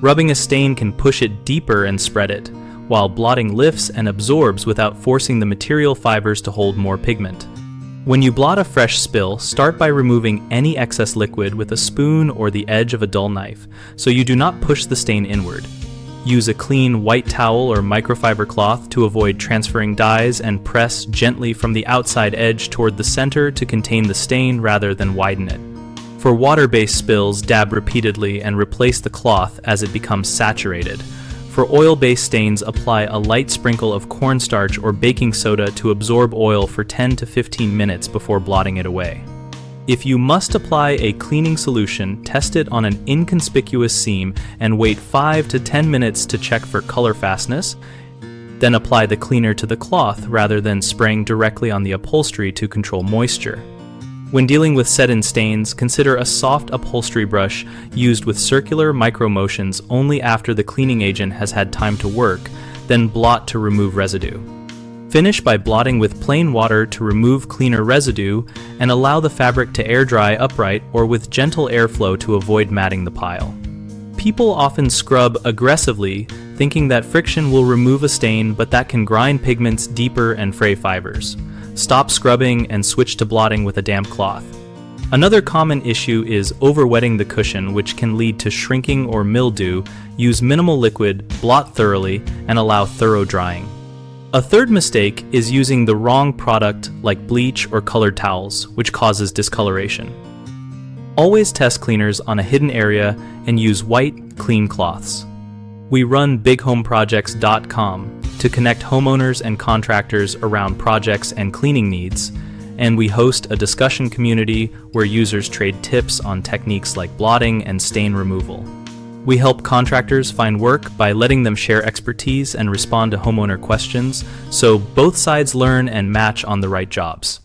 Rubbing a stain can push it deeper and spread it, while blotting lifts and absorbs without forcing the material fibers to hold more pigment. When you blot a fresh spill, start by removing any excess liquid with a spoon or the edge of a dull knife, so you do not push the stain inward. Use a clean white towel or microfiber cloth to avoid transferring dyes and press gently from the outside edge toward the center to contain the stain rather than widen it. For water-based spills, dab repeatedly and replace the cloth as it becomes saturated. For oil-based stains, apply a light sprinkle of cornstarch or baking soda to absorb oil for 10 to 15 minutes before blotting it away. If you must apply a cleaning solution, test it on an inconspicuous seam and wait 5 to 10 minutes to check for colorfastness. Then apply the cleaner to the cloth rather than spraying directly on the upholstery to control moisture. When dealing with set-in stains, consider a soft upholstery brush used with circular micro-motions only after the cleaning agent has had time to work, then blot to remove residue. Finish by blotting with plain water to remove cleaner residue and allow the fabric to air dry upright or with gentle airflow to avoid matting the pile. People often scrub aggressively, thinking that friction will remove a stain, but that can grind pigments deeper and fray fibers. Stop scrubbing and switch to blotting with a damp cloth. Another common issue is overwetting the cushion, which can lead to shrinking or mildew. Use minimal liquid, blot thoroughly, and allow thorough drying. A third mistake is using the wrong product like bleach or colored towels, which causes discoloration. Always test cleaners on a hidden area and use white, clean cloths. We run bighomeprojects.com to connect homeowners and contractors around projects and cleaning needs, and we host a discussion community where users trade tips on techniques like blotting and stain removal. We help contractors find work by letting them share expertise and respond to homeowner questions, so both sides learn and match on the right jobs.